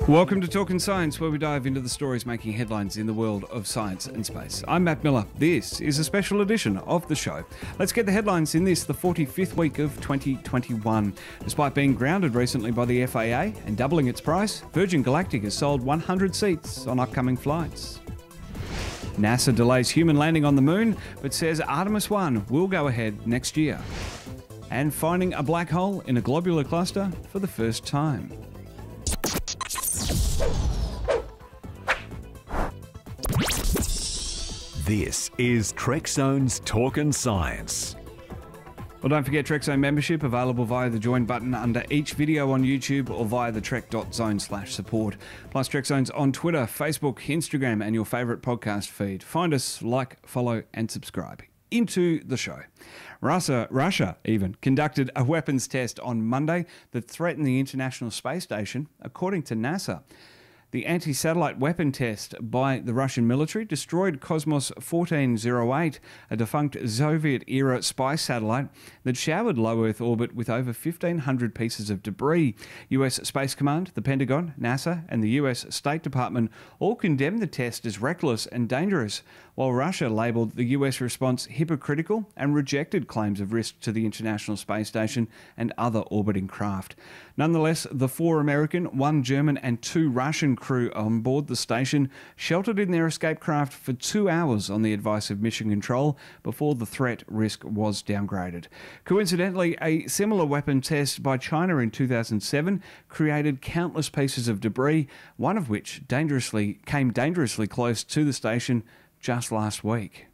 Welcome to Talkin Science, where we dive into the stories making headlines in the world of science and space. I'm Matt Miller. This is a special edition of the show. Let's get the headlines in this, the 45th week of 2021. Despite being grounded recently by the FAA and doubling its price, Virgin Galactic has sold 100 seats on upcoming flights. NASA delays human landing on the moon, but says Artemis 1 will go ahead next year. And finding a black hole in a globular cluster for the first time. This is Trekzone's Talkin Science. Well, don't forget Trekzone membership available via the join button under each video on YouTube or via the trek.zone/support. Plus Trekzone's on Twitter, Facebook, Instagram and your favourite podcast feed. Find us, like, follow and subscribe. Into the show. Russia even conducted a weapons test on Monday that threatened the International Space Station, according to NASA. The anti-satellite weapon test by the Russian military destroyed Cosmos 1408, a defunct Soviet-era spy satellite that showered low Earth orbit with over 1,500 pieces of debris. US Space Command, the Pentagon, NASA and the US State Department all condemned the test as reckless and dangerous, while Russia labelled the US response hypocritical and rejected claims of risk to the International Space Station and other orbiting craft. Nonetheless, the 4 American, 1 German and 2 Russian crew on board the station sheltered in their escape craft for 2 hours on the advice of Mission Control before the threat risk was downgraded. Coincidentally, a similar weapon test by China in 2007 created countless pieces of debris, one of which came dangerously close to the station just last week.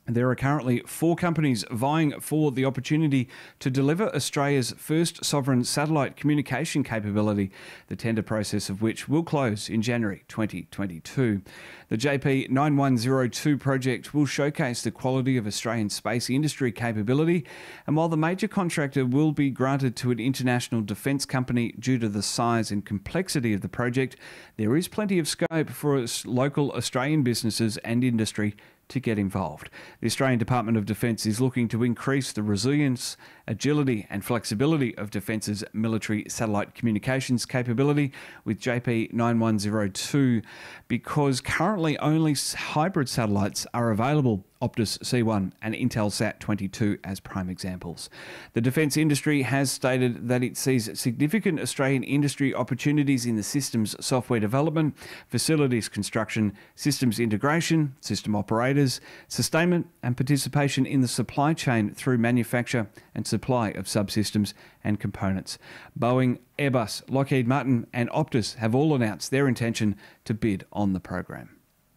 There are currently 4 companies vying for the opportunity to deliver Australia's first sovereign satellite communication capability, the tender process of which will close in January 2022. The JP9102 project will showcase the quality of Australian space industry capability, and while the major contractor will be granted to an international defence company due to the size and complexity of the project, there is plenty of scope for local Australian businesses and industry to get involved. The Australian Department of Defence is looking to increase the resilience, agility and flexibility of Defence's military satellite communications capability with JP9102 because currently only hybrid satellites are available, Optus C1 and Intelsat 22 as prime examples. The defence industry has stated that it sees significant Australian industry opportunities in the systems software development, facilities construction, systems integration, system operators, sustainment and participation in the supply chain through manufacture and supply of subsystems and components. Boeing, Airbus, Lockheed Martin and Optus have all announced their intention to bid on the program.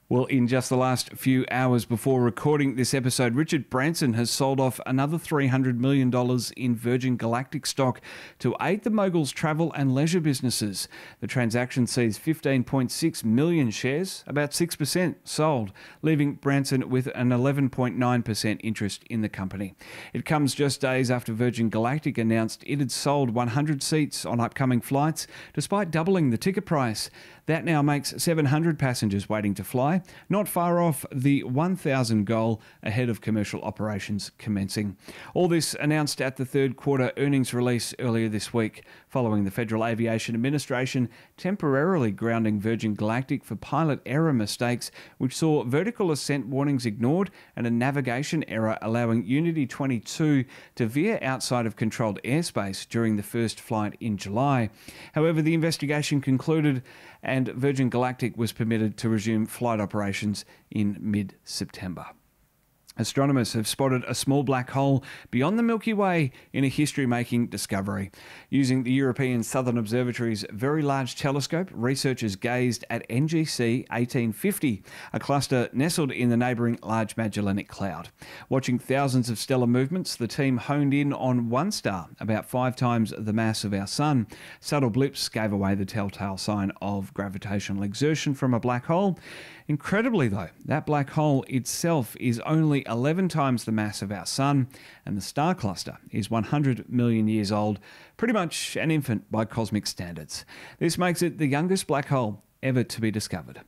Well, in just the last few hours before recording this episode, Richard Branson has sold off another $300 million in Virgin Galactic stock to aid the mogul's travel and leisure businesses. The transaction sees 15.6 million shares, about 6% sold, leaving Branson with an 11.9% interest in the company. It comes just days after Virgin Galactic announced it had sold 100 seats on upcoming flights, despite doubling the ticket price. That now makes 700 passengers waiting to fly, not far off the 1,000 goal ahead of commercial operations commencing. All this announced at the third quarter earnings release earlier this week, following the Federal Aviation Administration temporarily grounding Virgin Galactic for pilot error mistakes, which saw vertical ascent warnings ignored and a navigation error allowing Unity 22 to veer outside of controlled airspace during the first flight in July. However, the investigation concluded and Virgin Galactic was permitted to resume flight operations in mid-September. Astronomers have spotted a small black hole beyond the Milky Way in a history-making discovery. Using the European Southern Observatory's Very Large Telescope, researchers gazed at NGC 1850, a cluster nestled in the neighbouring Large Magellanic Cloud. Watching thousands of stellar movements, the team honed in on one star, about 5 times the mass of our Sun. Subtle blips gave away the telltale sign of gravitational exertion from a black hole. Incredibly though, that black hole itself is only 11 times the mass of our Sun, and the star cluster is 100 million years old, pretty much an infant by cosmic standards. This makes it the youngest black hole ever to be discovered.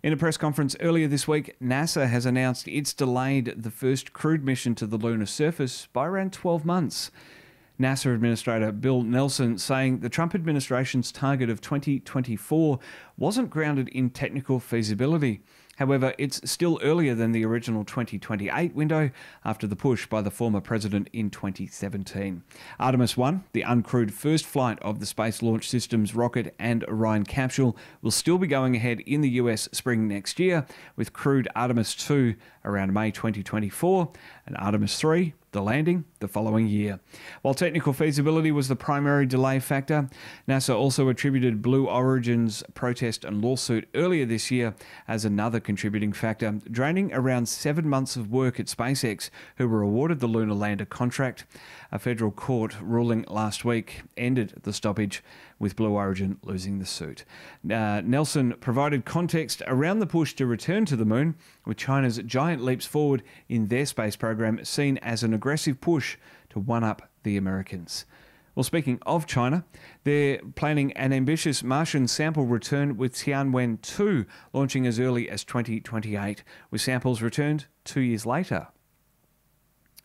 In a press conference earlier this week, NASA has announced it's delayed the first crewed mission to the lunar surface by around 12 months. NASA Administrator Bill Nelson saying the Trump administration's target of 2024 wasn't grounded in technical feasibility. However, it's still earlier than the original 2028 window after the push by the former president in 2017. Artemis 1, the uncrewed first flight of the Space Launch System's rocket and Orion capsule, will still be going ahead in the US spring next year, with crewed Artemis 2 around May 2024 and Artemis 3, the landing, the following year. While technical feasibility was the primary delay factor, NASA also attributed Blue Origin's protest and lawsuit earlier this year as another contributing factor, draining around 7 months of work at SpaceX, who were awarded the lunar lander contract. A federal court ruling last week ended the stoppage, with Blue Origin losing the suit. Nelson provided context around the push to return to the moon, with China's giant leaps forward in their space program seen as an aggressive push to one-up the Americans. Well, speaking of China, they're planning an ambitious Martian sample return with Tianwen-2 launching as early as 2028, with samples returned 2 years later.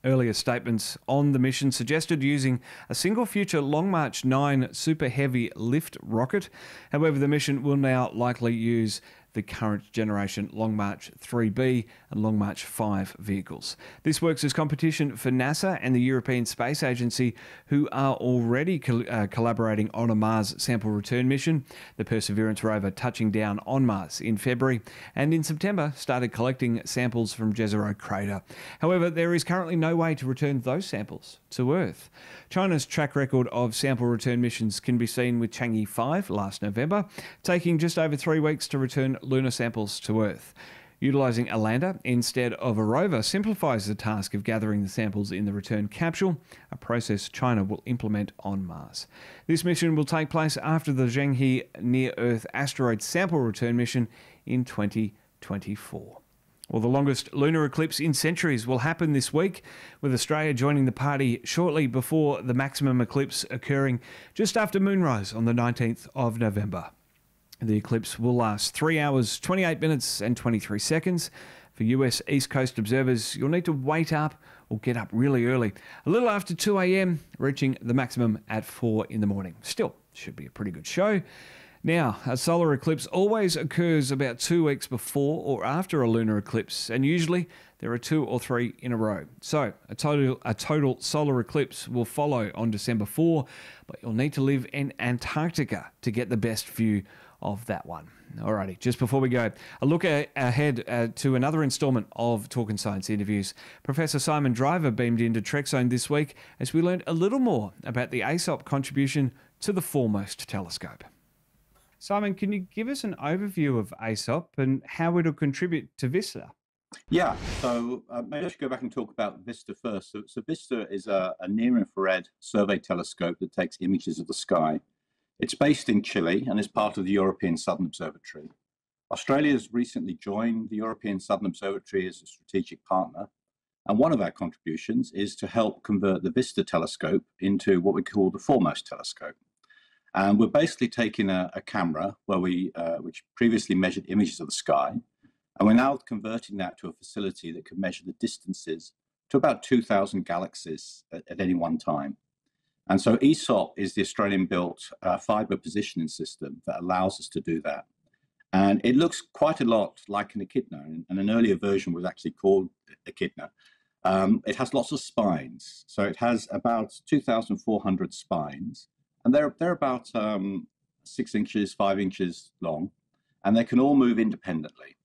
Earlier statements on the mission suggested using a single future Long March 9 Super Heavy lift rocket. However, the mission will now likely use the current generation Long March 3B and Long March 5 vehicles. This works as competition for NASA and the European Space Agency, who are already collaborating on a Mars sample return mission. The Perseverance rover touching down on Mars in February and in September started collecting samples from Jezero crater. However, there is currently no way to return those samples to Earth. China's track record of sample return missions can be seen with Chang'e 5 last November, taking just over 3 weeks to return lunar samples to Earth. Utilising a lander instead of a rover simplifies the task of gathering the samples in the return capsule, a process China will implement on Mars. This mission will take place after the Zhenghe Near-Earth Asteroid Sample Return mission in 2024. Well, the longest lunar eclipse in centuries will happen this week, with Australia joining the party shortly before the maximum eclipse occurring just after moonrise on the 19th of November. The eclipse will last 3 hours, 28 minutes and 23 seconds. For US East Coast observers, you'll need to wait up or get up really early, a little after 2 a.m, reaching the maximum at 4 in the morning. Still, should be a pretty good show. Now, a solar eclipse always occurs about 2 weeks before or after a lunar eclipse, and usually there are 2 or 3 in a row. So, a total solar eclipse will follow on December 4, but you'll need to live in Antarctica to get the best view of that one. Alrighty, just before we go, a look ahead to another instalment of Talkin Science interviews. Professor Simon Driver beamed into Trekzone this week as we learned a little more about the ASAT contribution to the foremost telescope. Simon, can you give us an overview of ASAT and how it'll contribute to VISTA? Yeah, so maybe I should go back and talk about VISTA first. So VISTA is a near-infrared survey telescope that takes images of the sky. It's based in Chile and is part of the European Southern Observatory. Australia has recently joined the European Southern Observatory as a strategic partner, and one of our contributions is to help convert the VISTA telescope into what we call the foremost telescope. And we're basically taking a camera where which previously measured images of the sky, and we're now converting that to a facility that can measure the distances to about 2,000 galaxies at any one time. And so ASAT is the Australian-built fiber positioning system that allows us to do that. And it looks quite a lot like an echidna, and an earlier version was actually called echidna. It has lots of spines. So it has about 2,400 spines, and they're about 6 inches, 5 inches long, and they can all move independently.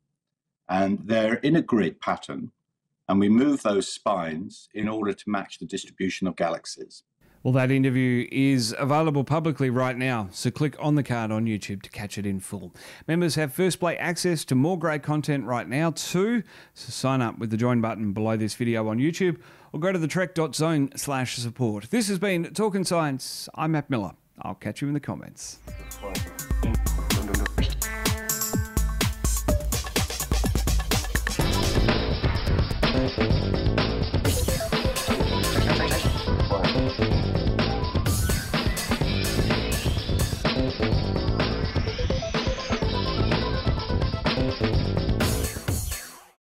And they're in a grid pattern, and we move those spines in order to match the distribution of galaxies. Well, that interview is available publicly right now, so click on the card on YouTube to catch it in full. Members have first play access to more great content right now too, so sign up with the join button below this video on YouTube or go to the trek.zone/support. This has been Talkin Science. I'm Matt Miller. I'll catch you in the comments.